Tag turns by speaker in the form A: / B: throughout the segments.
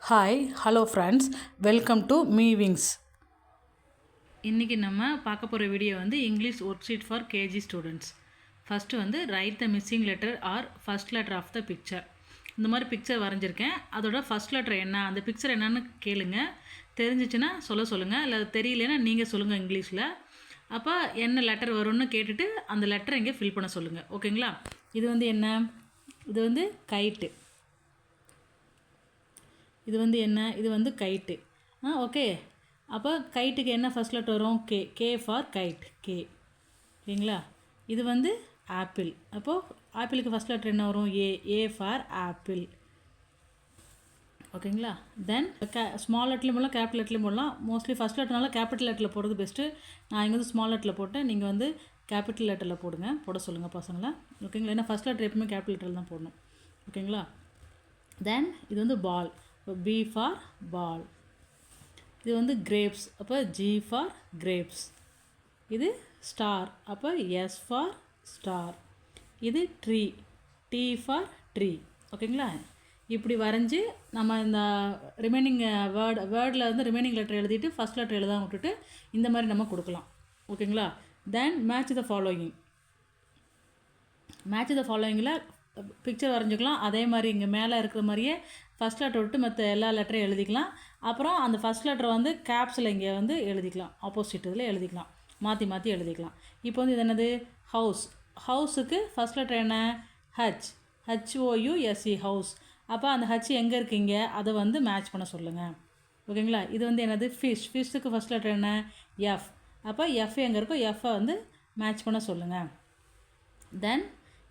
A: Hi hello friends, welcome to மீவிங்ஸ். இன்றைக்கி நம்ம பார்க்க போகிற வீடியோ வந்து English worksheet for KG students. First வந்து right the missing letter or first letter of the picture. இந்த மாதிரி பிக்சர் வரைஞ்சிருக்கேன். அதோட ஃபஸ்ட் லெட்டர் என்ன, அந்த பிக்சர் என்னன்னு கேளுங்க. தெரிஞ்சிச்சுன்னா சொல்லுங்கள், இல்லை தெரியலன்னா நீங்கள் சொல்லுங்கள் இங்கிலீஷில். அப்போ என்ன லெட்டர் வரும்னு கேட்டுட்டு அந்த லெட்டரை இங்கே ஃபில் பண்ண சொல்லுங்கள். ஓகேங்களா? இது வந்து என்ன, இது வந்து கைட்டு. இது வந்து என்ன, இது வந்து கைட்டு. ஓகே. அப்போ கைட்டுக்கு என்ன ஃபஸ்ட் லெட்டர் வரும்? K. K for guide, K. ஓகேங்களா? இது வந்து ஆப்பிள். அப்போது ஆப்பிளுக்கு ஃபஸ்ட் லெட்டர் என்ன வரும்? ஏ. A for apple. ஓகேங்களா? தென் ஸ்மால் லெட்டர்லையும் போடலாம், கேபிட்டல் லெட்டர்லையும் போடலாம். மோஸ்ட்லி ஃபஸ்ட் லெட்டர்னால கேபிட்டல் லெட்டரில் போடுறது பெஸ்ட்டு. நான் இங்கே வந்து ஸ்மால் லெட்டரில் போட்டேன், நீங்கள் வந்து கேபிட்டல் லெட்டரில் போட சொல்லுங்கள் பசங்களை. ஓகேங்களா? ஏன்னா ஃபஸ்ட் லெட்டர் எப்பவுமே கேபிட்டல் லெட்டரில் தான் போடணும். ஓகேங்களா? தென் இது வந்து பால். B for ball. இது வந்து கிரேப்ஸ். அப்போ G ஃபார் கிரேப்ஸ். இது ஸ்டார். அப்போ S ஃபார் ஸ்டார். இது ட்ரீ. T for tree. ஓகேங்களா? இப்படி வரைஞ்சி நம்ம இந்த ரிமைனிங் வேர்டில் வந்து ரிமைனிங் லெட்டர் எழுதிட்டு ஃபஸ்ட் லெட்டர் எழுதாம விட்டுட்டு இந்த மாதிரி நம்ம கொடுக்கலாம். ஓகேங்களா? Then match the following. Match the ஃபாலோயிங்கில் பிக்சர் வரைஞ்சிக்கலாம். அதே மாதிரி இங்கே மேலே இருக்கிற மாதிரியே ஃபஸ்ட் லெட்டர் விட்டு மற்ற எல்லா லெட்டரையும் எழுதிக்கலாம். அப்புறம் அந்த ஃபஸ்ட் லெட்டர் வந்து கேப்ஸில் இங்கே வந்து எழுதிக்கலாம், ஆப்போசிட் இதில் எழுதிக்கலாம், மாற்றி எழுதிக்கலாம். இப்போ வந்து இது என்னது? ஹவுஸ். ஹவுஸுக்கு ஃபஸ்ட் லெட்டர் என்ன? ஹச். HOUSE, house. அப்போ அந்த ஹச் எங்கே இருக்கீங்க அதை வந்து மேட்ச் பண்ண சொல்லுங்கள். ஓகேங்களா? இது வந்து என்னது? ஃபிஷ். ஃபிஷ்ஷுக்கு ஃபஸ்ட் லெட்டர் என்ன? எஃப். அப்போ எஃப் எங்கே இருக்கோ எஃப்பை வந்து மேட்ச் பண்ண சொல்லுங்கள். தென்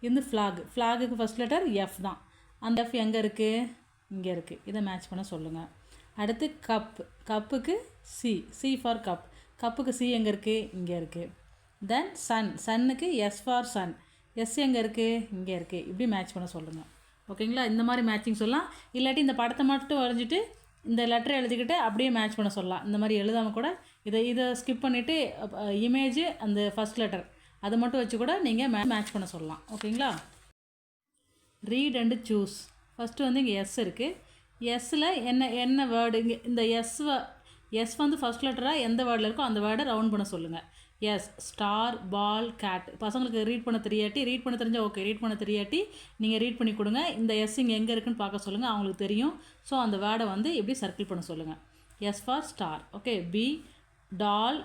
A: இது ஃப்ளாக். ஃப்ளாகுக்கு ஃபஸ்ட் லெட்டர் எஃப் தான். அந்த எஃப் எங்கே இருக்குது? இங்கே இருக்குது. இதை மேட்ச் பண்ண சொல்லுங்கள். அடுத்து கப். கப்புக்கு சி. C for cup. கப்புக்கு சி எங்கே இருக்குது? இங்கே இருக்குது. Then sun. சன்னுக்கு எஸ் ஃபார் சன். எஸ் எங்கே இருக்குது? இங்கே இருக்குது. இப்படி மேட்ச் பண்ண சொல்லுங்கள். ஓகேங்களா? இந்த மாதிரி மேட்சிங் சொல்லலாம். இல்லாட்டி இந்த படத்தை மட்டும் வரைஞ்சிட்டு இந்த லெட்டரை எழுதிக்கிட்டு அப்படியே மேட்ச் பண்ண சொல்லலாம். இந்த மாதிரி எழுதாமல் கூட இதை ஸ்கிப் பண்ணிவிட்டு இமேஜ் அந்த ஃபஸ்ட் லெட்டர் அதை மட்டும் வச்சு கூட நீங்கள் மேட்ச் பண்ண சொல்லலாம். ஓகேங்களா? Read and choose. ஃபஸ்ட்டு வந்து இங்கே எஸ் இருக்குது. எஸ்ஸில் என்ன வேர்டு? இங்கே இந்த எஸ் வந்து ஃபஸ்ட் லெட்டராக எந்த வேர்டில் இருக்கோ அந்த வேர்டை ரவுண்ட் பண்ண சொல்லுங்கள். எஸ். ஸ்டார், பால், கேட். பசங்களுக்கு ரீட் பண்ண தெரியாட்டி, ரீட் பண்ண தெரிஞ்சால் ஓகே, ரீட் பண்ண தெரியாட்டி நீங்கள் ரீட் பண்ணி கொடுங்க. இந்த எஸ் இங்கே எங்கே இருக்குன்னு பார்க்க சொல்லுங்கள், அவங்களுக்கு தெரியும். ஸோ அந்த வேர்டை வந்து இப்படி சர்க்கிள் பண்ண சொல்லுங்கள். S for star. Okay. B. Doll,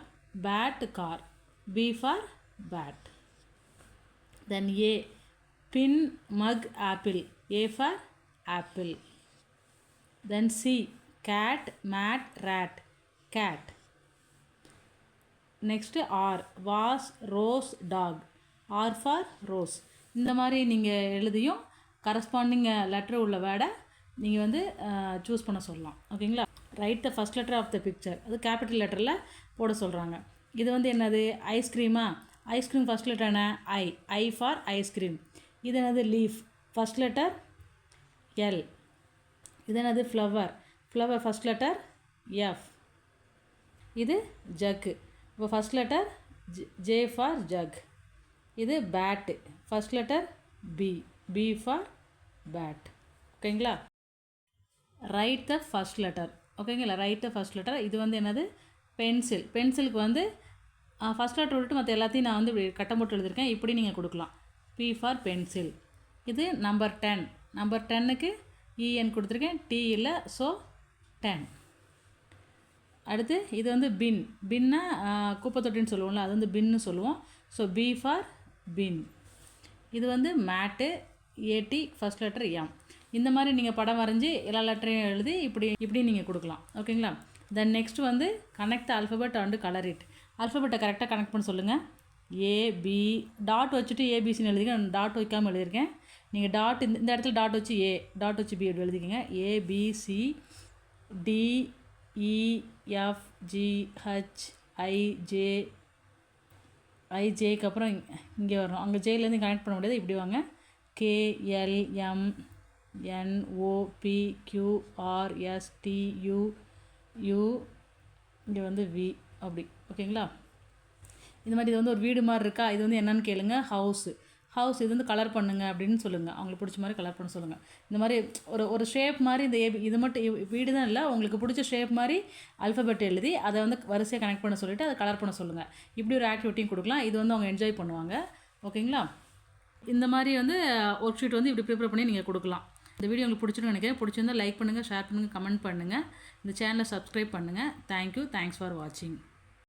A: bat, car. B for bat. Then A. Pin, mug, apple. A for apple. Then C. Cat, mat, rat. Cat. Next R. Vase, rose, dog. R for rose. இந்த மாதிரி நீங்கள் எழுதியும் corresponding letter உள்ள வேர்டை நீங்கள் வந்து choose பண்ண சொல்லலாம். ஓகேங்களா? Write the first letter of the picture. அது கேபிட்டல் லெட்டரில் போட சொல்கிறாங்க. இது வந்து என்னது? ஐஸ்கிரீமா? ஐஸ்கிரீம் ஃபஸ்ட் லெட்டர் என்ன? ஐ. I for ice cream. இது என்னது? லீஃப். First letter L. இது என்னது? Flower. Flower first letter F. இது ஜக்கு. இப்போ first letter J for jug. இது bat. First letter B. B for bat. ஓகேங்களா? Write the first letter. ஓகேங்களா? Write the first letter. இது வந்து என்னது? பென்சில். பென்சிலுக்கு வந்து ஃபஸ்ட் லெட்டர் விட்டு மற்ற எல்லாத்தையும் நான் வந்து இப்படி கட்டம் போட்டு எழுதியிருக்கேன். இப்படி நீங்கள் கொடுக்கலாம். P for pencil. இது நம்பர் 10. நம்பர் 10க்கு இஎன் கொடுத்துருக்கேன், டி இல்லை, ஸோ 10. அடுத்து இது வந்து பின். பின்னா குப்பை தொட்டின்னு சொல்லுவோம்ல, அது வந்து பின்னு சொல்லுவோம். ஸோ பி ஃபார் பின். இது வந்து மேட்டு. ஏடி ஃபஸ்ட் லெட்டர் எம். இந்த மாதிரி நீங்கள் படம் வரைஞ்சி எல்லா லெட்டரையும் எழுதி இப்படி நீங்கள் கொடுக்கலாம். ஓகேங்களா? தென் நெக்ஸ்ட் வந்து connect the alphabet and colour it. ஆல்ஃபபெட்டை கரெக்டாக கனெக்ட் பண்ண சொல்லுங்கள். ஏபி டாட் வச்சுட்டு ஏபிசின்னு எழுதிக்கேன். டாட் வைக்காமல் எழுதியிருக்கேன். நீங்கள் டாட் இந்த இடத்துல டாட் வச்சு ஏ, டாட் வச்சு பி அப்படி எழுதிக்கங்க. ஏபிசி டிஇஎஃப்ஜிஹெச் ஐஜே. ஐஜேக்கு அப்புறம் இங்கே வரணும். அங்கே ஜேலேருந்து கனெக்ட் பண்ண முடியாது. இப்படி வாங்க. KLM என்ஓபிக்யூஆர்எஸ்டியூ you. இங்கே வந்து வி. அப்படி. ஓகேங்களா? இந்த மாதிரி இது வந்து ஒரு வீடு மாதிரி இருக்கா? இது வந்து என்னன்னு கேளுங்க. ஹவுஸு. ஹவுஸ் இது வந்து கலர் பண்ணுங்க அப்படின்னு சொல்லுங்கள். அவங்களுக்கு பிடிச்ச மாதிரி கலர் பண்ண சொல்லுங்கள். இந்த மாதிரி ஒரு ஷேப் மாதிரி இந்த இது மட்டும் வீடு தான் இல்லை, உங்களுக்கு பிடிச்ச ஷேப் மாதிரி அல்ஃபபெட் எழுதி அதை வந்து வரிசையாக கனெக்ட் பண்ண சொல்லிவிட்டு அதை கலர் பண்ண சொல்லுங்கள். இப்படி ஒரு ஆக்டிவிட்டியும் கொடுக்கலாம். இது வந்து அவங்க என்ஜாய் பண்ணுவாங்க. ஓகேங்களா? இந்த மாதிரி வந்து ஒர்க் ஷீட் வந்து இப்படி ப்ரிப்பேர் பண்ணி நீங்கள் கொடுக்கலாம். இந்த வீடியோ உங்களுக்கு பிடிச்சிருன்னு நினைக்கிறேன். பிடிச்சிருந்தால் லைக் பண்ணுங்கள், ஷேர் பண்ணுங்கள், கமெண்ட் பண்ணுங்கள். இந்த சேனலை சப்ஸ்கிரைப் பண்ணுங்கள். தேங்க்யூ. தேங்க்ஸ் ஃபார் வாட்சிங்.